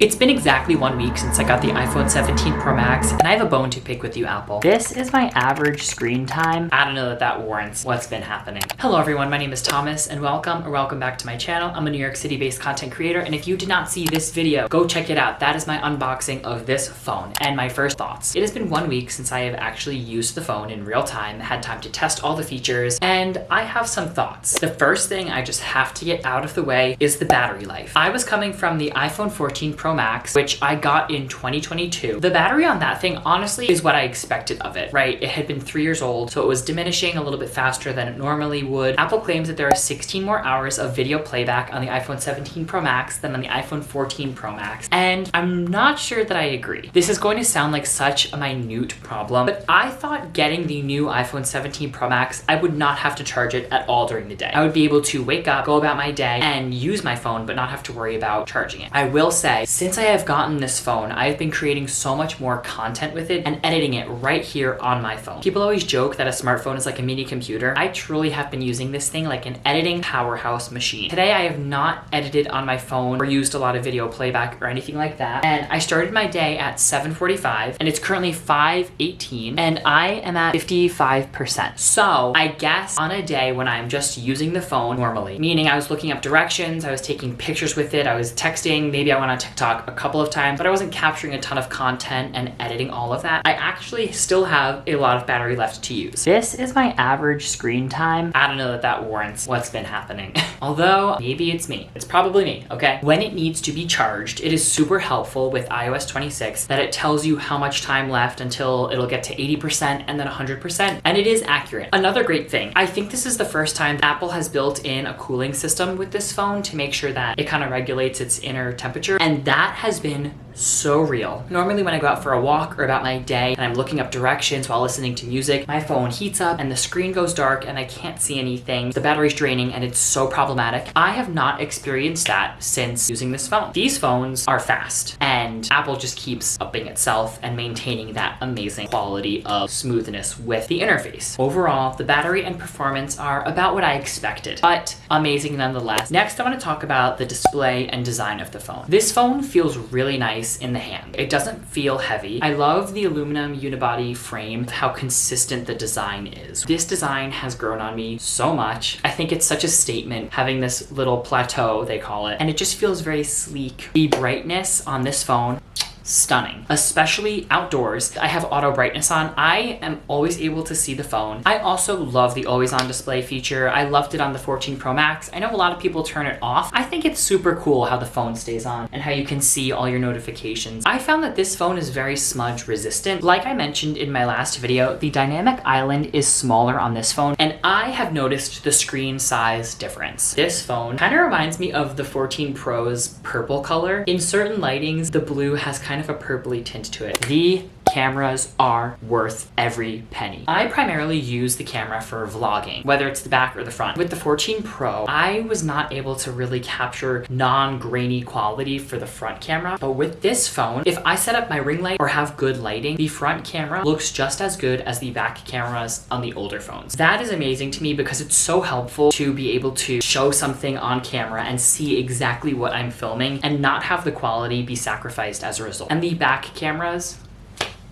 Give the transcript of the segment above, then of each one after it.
It's been exactly 1 week since I got the iPhone 17 Pro Max, and I have a bone to pick with you, Apple. This is my average screen time. I don't know that warrants what's been happening. Hello everyone, my name is Thomas, and welcome back to my channel. I'm a New York City-based content creator, and if you did not see this video, go check it out. That is my unboxing of this phone, and my first thoughts. It has been 1 week since I have actually used the phone in real time, had time to test all the features, and I have some thoughts. The first thing I just have to get out of the way is the battery life. I was coming from the iPhone 14 Pro Max, which I got in 2022. The battery on that thing, honestly, is what I expected of it, right? It had been 3 years old, so it was diminishing a little bit faster than it normally would. Apple claims that there are 16 more hours of video playback on the iPhone 17 Pro Max than on the iPhone 14 Pro Max, and I'm not sure that I agree. This is going to sound like such a minute problem, but I thought getting the new iPhone 17 Pro Max, I would not have to charge it at all during the day. I would be able to wake up, go about my day, and use my phone, but not have to worry about charging it. I will say, since I have gotten this phone, I've been creating so much more content with it and editing it right here on my phone. People always joke that a smartphone is like a mini computer. I truly have been using this thing like an editing powerhouse machine. Today, I have not edited on my phone or used a lot of video playback or anything like that. And I started my day at 7:45 and it's currently 5:18 and I am at 55%. So I guess on a day when I'm just using the phone normally, meaning I was looking up directions, I was taking pictures with it, I was texting, maybe I went on TikTok a couple of times, but I wasn't capturing a ton of content and editing all of that. I actually still have a lot of battery left to use. This is my average screen time. I don't know that warrants what's been happening. Although, maybe it's me. It's probably me, okay? When it needs to be charged, it is super helpful with iOS 26 that it tells you how much time left until it'll get to 80% and then 100%, and it is accurate. Another great thing, I think this is the first time Apple has built in a cooling system with this phone to make sure that it kind of regulates its inner temperature, and that has been so real. Normally when I go out for a walk or about my day and I'm looking up directions while listening to music, my phone heats up and the screen goes dark and I can't see anything. The battery's draining and it's so problematic. I have not experienced that since using this phone. These phones are fast and Apple just keeps upping itself and maintaining that amazing quality of smoothness with the interface. Overall, the battery and performance are about what I expected, but amazing nonetheless. Next, I want to talk about the display and design of the phone. This phone feels really nice in the hand. It doesn't feel heavy. I love the aluminum unibody frame, how consistent the design is. This design has grown on me so much. I think it's such a statement having this little plateau, they call it, and it just feels very sleek. The brightness on this phone, stunning, especially outdoors. I have auto brightness on. I am always able to see the phone. I also love the always on display feature. I loved it on the 14 Pro Max. I know a lot of people turn it off. I think it's super cool how the phone stays on and how you can see all your notifications. I found that this phone is very smudge resistant. Like I mentioned in my last video, the dynamic island is smaller on this phone, and I have noticed the screen size difference. This phone kind of reminds me of the 14 Pro's purple color. In certain lightings, the blue has kind of a purpley tint to it. The cameras are worth every penny. I primarily use the camera for vlogging, whether it's the back or the front. With the 14 Pro, I was not able to really capture non-grainy quality for the front camera, but with this phone, if I set up my ring light or have good lighting, the front camera looks just as good as the back cameras on the older phones. That is amazing to me because it's so helpful to be able to show something on camera and see exactly what I'm filming and not have the quality be sacrificed as a result. And the back cameras,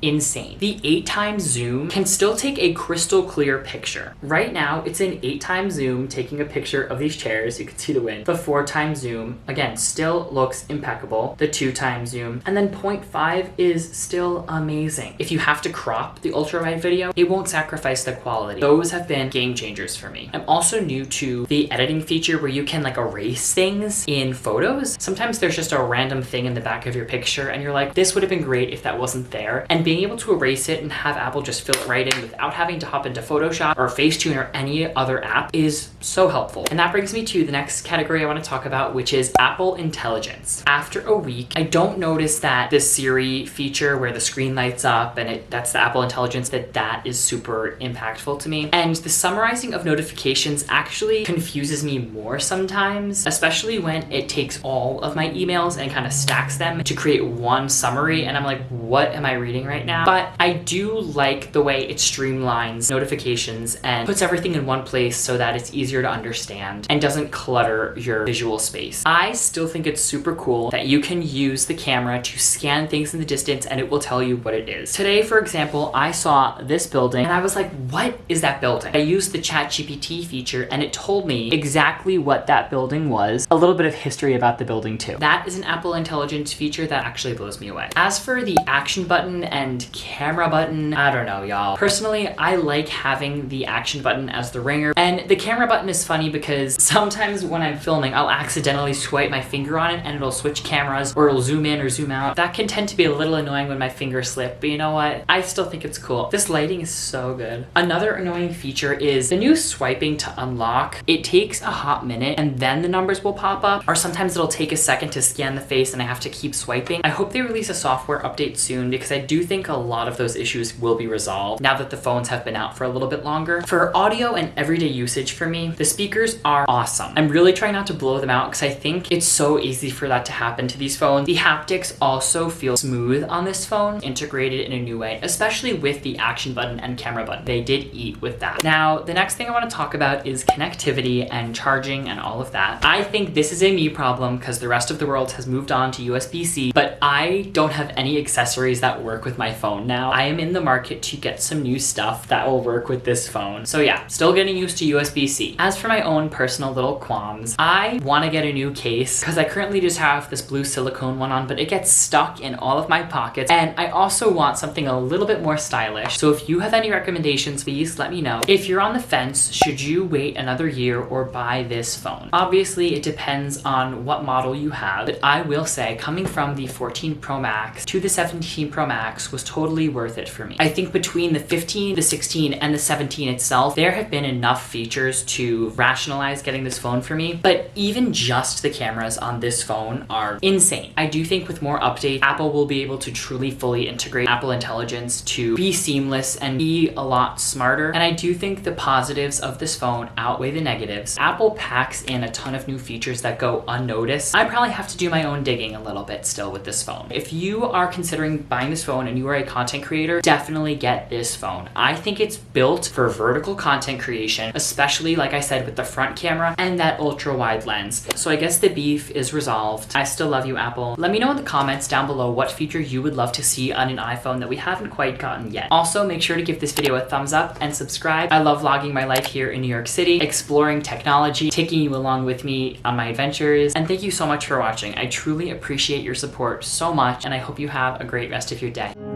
insane. The 8x zoom can still take a crystal clear picture. Right now, it's an 8x zoom taking a picture of these chairs. You can see the wind. The 4x zoom, again, still looks impeccable. The 2x zoom. And then 0.5 is still amazing. If you have to crop the ultra wide video, it won't sacrifice the quality. Those have been game changers for me. I'm also new to the editing feature where you can like erase things in photos. Sometimes there's just a random thing in the back of your picture and you're like, this would have been great if that wasn't there. And being able to erase it and have Apple just fill it right in without having to hop into Photoshop or Facetune or any other app is so helpful. And that brings me to the next category I want to talk about, which is Apple Intelligence. After a week, I don't notice that the Siri feature where the screen lights up and that's the Apple Intelligence, that is super impactful to me. And the summarizing of notifications actually confuses me more sometimes, especially when it takes all of my emails and kind of stacks them to create one summary. And I'm like, what am I reading right right now, but I do like the way it streamlines notifications and puts everything in one place so that it's easier to understand and doesn't clutter your visual space. I still think it's super cool that you can use the camera to scan things in the distance and it will tell you what it is. Today, for example, I saw this building and I was like, what is that building? I used the ChatGPT feature and it told me exactly what that building was. A little bit of history about the building too. That is an Apple Intelligence feature that actually blows me away. As for the action button and camera button, I don't know, y'all. Personally, I like having the action button as the ringer, and the camera button is funny because sometimes when I'm filming, I'll accidentally swipe my finger on it and it'll switch cameras or it'll zoom in or zoom out. That can tend to be a little annoying when my fingers slip, but you know what? I still think it's cool. This lighting is so good. Another annoying feature is the new swiping to unlock. It takes a hot minute and then the numbers will pop up, or sometimes it'll take a second to scan the face and I have to keep swiping. I hope they release a software update soon because I do think a lot of those issues will be resolved now that the phones have been out for a little bit longer. For audio and everyday usage for me, the speakers are awesome. I'm really trying not to blow them out because I think it's so easy for that to happen to these phones. The haptics also feel smooth on this phone, integrated in a new way, especially with the action button and camera button. They did eat with that. Now, the next thing I want to talk about is connectivity and charging and all of that. I think this is a me problem because the rest of the world has moved on to USB-C, but I don't have any accessories that work with my phone now. I am in the market to get some new stuff that will work with this phone. So yeah, still getting used to USB-C. As for my own personal little qualms, I want to get a new case because I currently just have this blue silicone one on, but it gets stuck in all of my pockets, and I also want something a little bit more stylish. So if you have any recommendations, please let me know. If you're on the fence, should you wait another year or buy this phone? Obviously, it depends on what model you have, but I will say coming from the 14 Pro Max to the 17 Pro Max was totally worth it for me. I think between the 15, the 16, and the 17 itself, there have been enough features to rationalize getting this phone for me, but even just the cameras on this phone are insane. I do think with more updates, Apple will be able to truly fully integrate Apple Intelligence to be seamless and be a lot smarter, and I do think the positives of this phone outweigh the negatives. Apple packs in a ton of new features that go unnoticed. I probably have to do my own digging a little bit still with this phone. If you are considering buying this phone and you are a content creator, definitely get this phone. I think it's built for vertical content creation, especially like I said with the front camera and that ultra wide lens. So I guess the beef is resolved. I still love you, Apple. Let me know in the comments down below what feature you would love to see on an iPhone that we haven't quite gotten yet. Also, make sure to give this video a thumbs up and subscribe. I love vlogging my life here in New York City, exploring technology, taking you along with me on my adventures, and thank you so much for watching. I truly appreciate your support so much, and I hope you have a great rest of your day.